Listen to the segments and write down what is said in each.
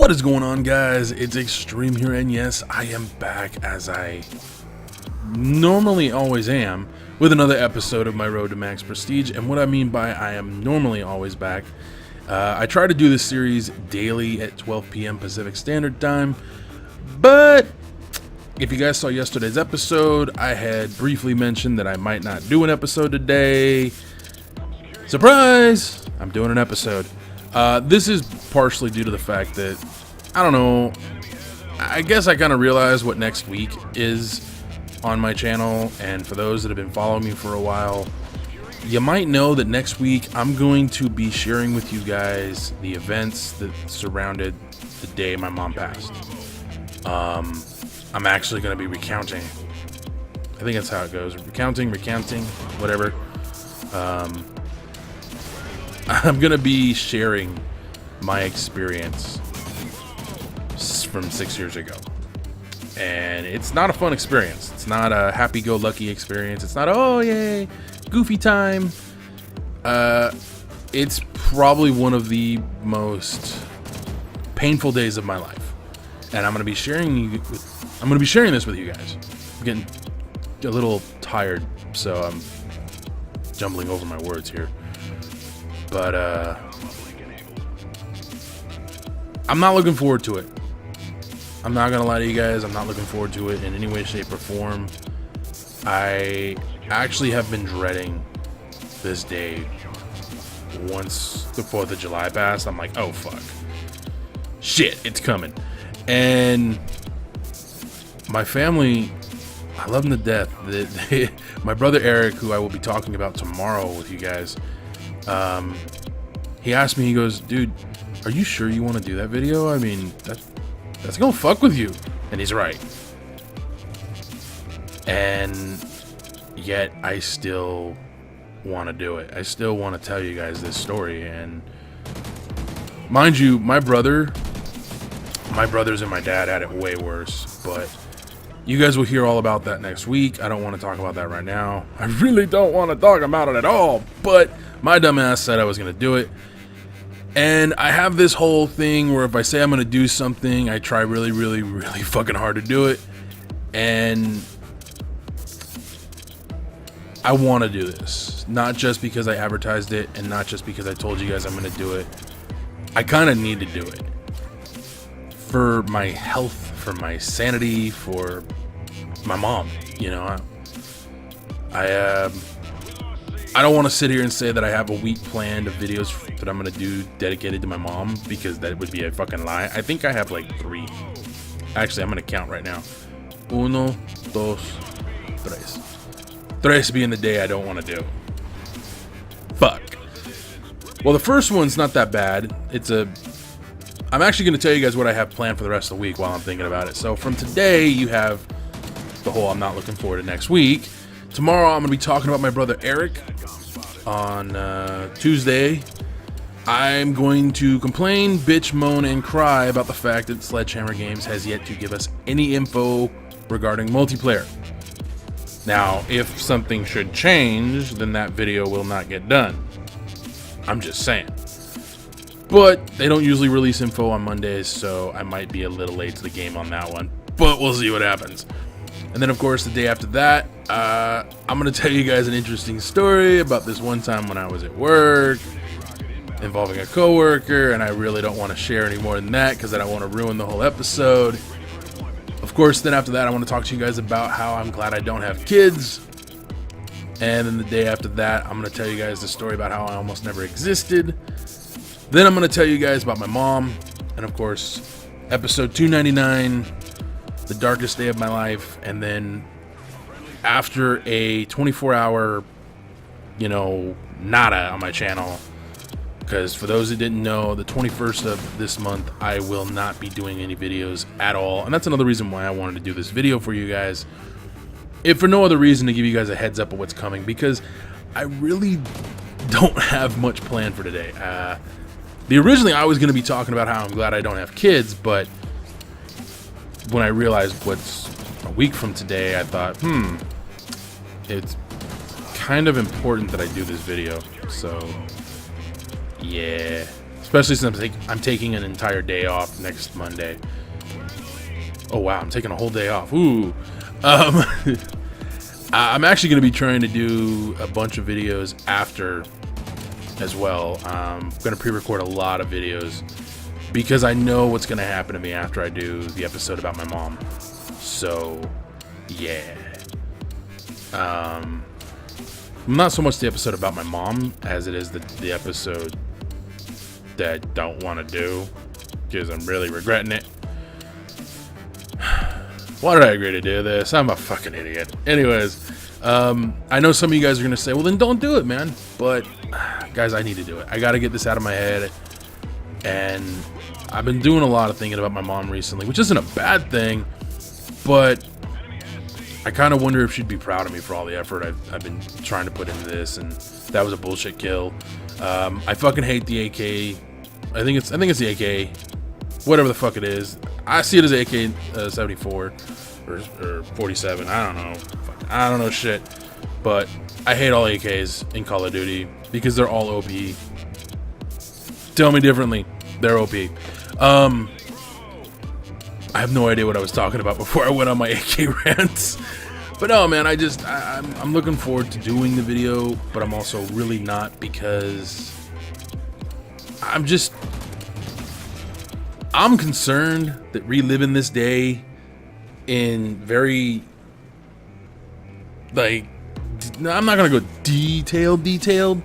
What is going on, guys? It's Extreme here, and yes, I am back as I normally always am with another episode of my Road to Max Prestige. And what I mean by I am normally always back, I try to do this series daily at 12 p.m. Pacific Standard Time, but if you guys saw yesterday's episode, I had briefly mentioned that I might not do an episode today. Surprise! I'm doing an episode. This is partially due to the fact that, I don't know, I guess I kind of realized what next week is on my channel, and for those that have been following me for a while, you might know that next week I'm going to be sharing with you guys the events that surrounded the day my mom passed. I'm actually going to be recounting. I think that's how it goes. Recounting, whatever. I'm going to be sharing my experience from 6 years ago. And it's not a fun experience. It's not a happy-go-lucky experience. It's not, oh, yay, goofy time. It's probably one of the most painful days of my life. And I'm going to be sharing this with you guys. I'm getting a little tired, so I'm jumbling over my words here. But I'm not looking forward to it. I'm not gonna lie to you guys, I'm not looking forward to it in any way, shape, or form. I actually have been dreading this day. Once the 4th of July passed, I'm like, oh fuck. Shit, it's coming. And my family, I love them to death. My brother Eric, who I will be talking about tomorrow with you guys, he asked me, he goes, dude, are you sure you want to do that video? I mean, that's gonna fuck with you. And he's right. And yet I still want to do it. I still want to tell you guys this story. And mind you, my brothers and my dad had it way worse, but you guys will hear all about that next week. I don't want to talk about that right now. I really don't want to talk about it at all, but my dumbass said I was going to do it. And I have this whole thing where if I say I'm going to do something, I try really, really, really fucking hard to do it. And I want to do this. Not just because I advertised it and not just because I told you guys I'm going to do it. I kind of need to do it. For my health, for my sanity, for my mom. You know, I don't want to sit here and say that I have a week planned of videos that I'm going to do dedicated to my mom, because that would be a fucking lie. I think I have like 3. Actually, I'm going to count right now. 1, 2, 3. 3 being the day I don't want to do. Fuck. Well, the first one's not that bad. I'm actually going to tell you guys what I have planned for the rest of the week while I'm thinking about it. So from today, you have the whole I'm not looking forward to next week. Tomorrow, I'm going to be talking about my brother Eric. On Tuesday, I'm going to complain, bitch, moan, and cry about the fact that Sledgehammer Games has yet to give us any info regarding multiplayer. Now, if something should change, then that video will not get done. I'm just saying. But they don't usually release info on Mondays, so I might be a little late to the game on that one. But we'll see what happens. And then, of course, the day after that, I'm going to tell you guys an interesting story about this one time when I was at work involving a coworker, and I really don't want to share any more than that because I don't want to ruin the whole episode. Of course, then after that, I want to talk to you guys about how I'm glad I don't have kids. And then the day after that, I'm going to tell you guys the story about how I almost never existed. Then I'm going to tell you guys about my mom. And, of course, episode 299... the darkest day of my life. And then after a 24-hour, nada on my channel, because for those that didn't know, the 21st of this month, I will not be doing any videos at all. And that's another reason why I wanted to do this video for you guys. If for no other reason, to give you guys a heads up of what's coming, because I really don't have much planned for today. Originally, I was going to be talking about how I'm glad I don't have kids, but when I realized what's a week from today, I thought, it's kind of important that I do this video. So, yeah. especially since I'm taking an entire day off next Monday. Oh wow, I'm taking a whole day off. Ooh. I'm actually going to be trying to do a bunch of videos after as well. I'm going to pre-record a lot of videos because I know what's going to happen to me after I do the episode about my mom. So, yeah. Not so much the episode about my mom as it is the episode that I don't want to do because I'm really regretting it. Why did I agree to do this? I'm a fucking idiot. Anyways, I know some of you guys are going to say, well, then don't do it, man. But, guys, I need to do it. I got to get this out of my head. And I've been doing a lot of thinking about my mom recently, which isn't a bad thing. But I kind of wonder if she'd be proud of me for all the effort I've been trying to put into this. And that was a bullshit kill. I fucking hate the AK. I think it's the AK. Whatever the fuck it is. I see it as AK 74 or 47. I don't know. I don't know shit. But I hate all AKs in Call of Duty because they're all OP. Tell me differently. They're OP. I have no idea what I was talking about before I went on my AK rants. But no, man, I'm looking forward to doing the video, but I'm also really not because I'm concerned that reliving this day in very, like, I'm not going to go detailed,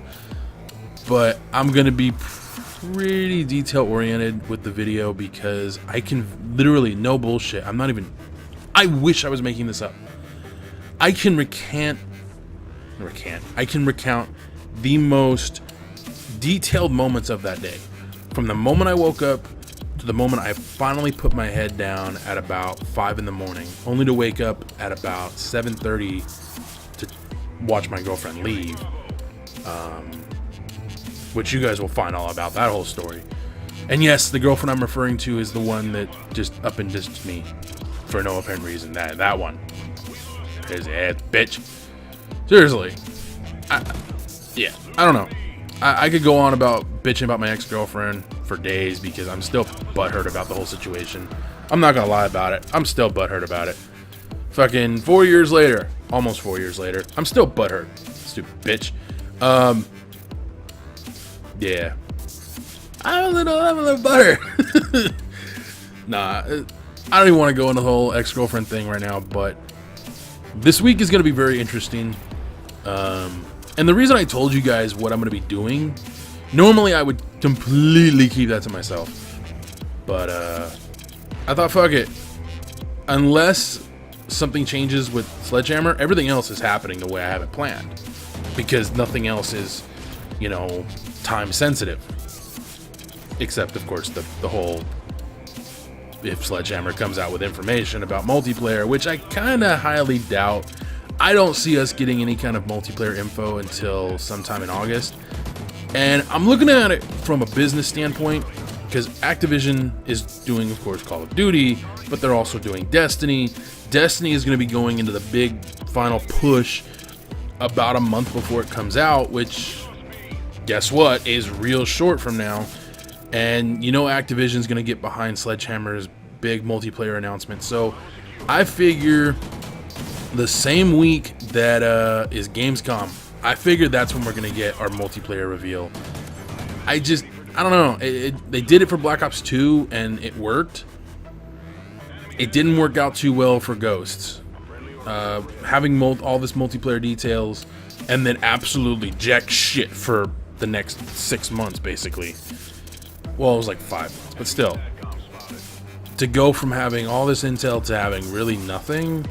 but I'm going to be pretty detail oriented with the video because I can literally, no bullshit, I wish I was making this up. I can recount the most detailed moments of that day. From the moment I woke up to the moment I finally put my head down at about 5 in the morning, only to wake up at about 7:30 to watch my girlfriend leave, which you guys will find all about that whole story. And yes, the girlfriend I'm referring to is the one that just up and dissed me for no apparent reason. That one. His ass, bitch. Seriously. I don't know. I could go on about bitching about my ex-girlfriend for days because I'm still butthurt about the whole situation. I'm not gonna lie about it. I'm still butthurt about it. Fucking 4 years later, almost 4 years later, I'm still butthurt. Stupid bitch. Yeah. I'm a little butthurt. Nah, I don't even want to go into the whole ex-girlfriend thing right now, but this week is going to be very interesting. And the reason I told you guys what I'm going to be doing, normally I would completely keep that to myself. But I thought, fuck it. Unless something changes with Sledgehammer, everything else is happening the way I have it planned. Because nothing else is, time sensitive. Except, of course, the whole, if Sledgehammer comes out with information about multiplayer, which I kind of highly doubt. I don't see us getting any kind of multiplayer info until sometime in August. And I'm looking at it from a business standpoint, because Activision is doing, of course, Call of Duty, but they're also doing Destiny. Destiny is going to be going into the big final push about a month before it comes out, which, guess what, is real short from now. And Activision's going to get behind Sledgehammer's big multiplayer announcement. So I figure the same week that is Gamescom, I figure that's when we're going to get our multiplayer reveal. I don't know. They did it for Black Ops 2 and it worked. It didn't work out too well for Ghosts. Having all this multiplayer details and then absolutely jack shit for the next 6 months, basically. Well, it was like 5 months, but still. To go from having all this intel to having really nothing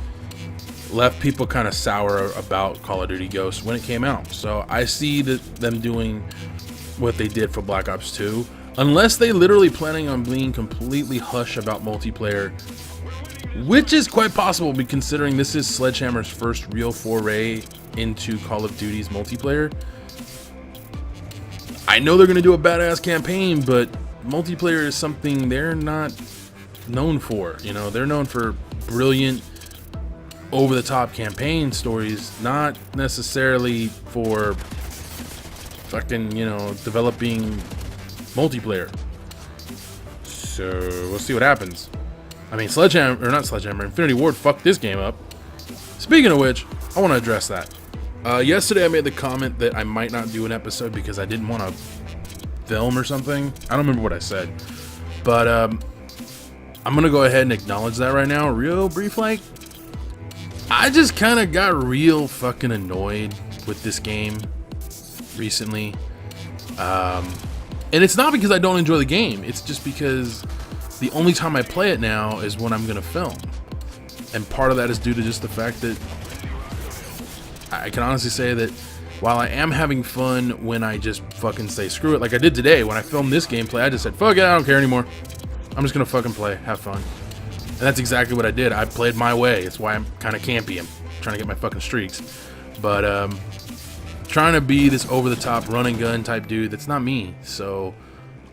left people kind of sour about Call of Duty Ghosts when it came out. So I see them doing what they did for Black Ops 2. Unless they literally planning on being completely hush about multiplayer, which is quite possible considering this is Sledgehammer's first real foray into Call of Duty's multiplayer. I know they're going to do a badass campaign, but multiplayer is something they're not known for. They're known for brilliant, over-the-top campaign stories, not necessarily for fucking, developing multiplayer. So we'll see what happens. I mean, Sledgehammer, or not Sledgehammer, Infinity Ward fucked this game up. Speaking of which, I want to address that. Yesterday I made the comment that I might not do an episode because I didn't want to film or something. I don't remember what I said. But I'm going to go ahead and acknowledge that right now, real brief like. I just kind of got real fucking annoyed with this game recently. And it's not because I don't enjoy the game. It's just because the only time I play it now is when I'm going to film. And part of that is due to just the fact that I can honestly say that while I am having fun when I just fucking say screw it, like I did today when I filmed this gameplay, I just said, fuck it, I don't care anymore. I'm just going to fucking play, have fun. And that's exactly what I did. I played my way. It's why I'm kind of campy. I'm trying to get my fucking streaks. But trying to be this over-the-top run-and-gun type dude, that's not me. So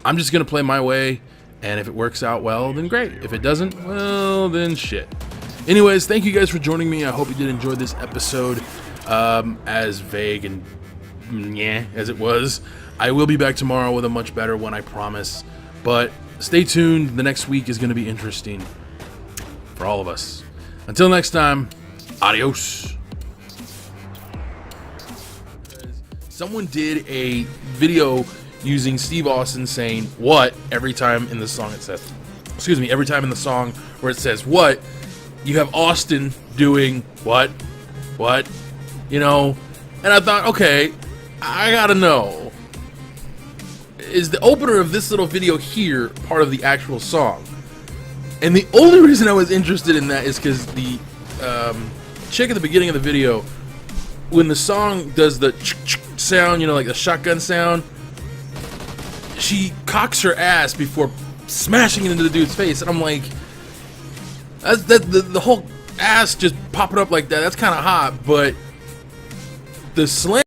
I'm just going to play my way. And if it works out well, then great. If it doesn't, well, then shit. Anyways, thank you guys for joining me. I hope you did enjoy this episode. As vague and yeah as it was. I will be back tomorrow with a much better one, I promise. But stay tuned. The next week is going to be interesting for all of us. Until next time, adios. Someone did a video using Steve Austin saying what every time in the song it says. Excuse me, every time in the song where it says what, you have Austin doing what, you know, and I thought, okay, I gotta know, is the opener of this little video here part of the actual song? And the only reason I was interested in that is because the chick at the beginning of the video, when the song does the sound, you know, like the shotgun sound, she cocks her ass before smashing it into the dude's face, and I'm like, the whole ass just popping up like that, that's kind of hot, but the slam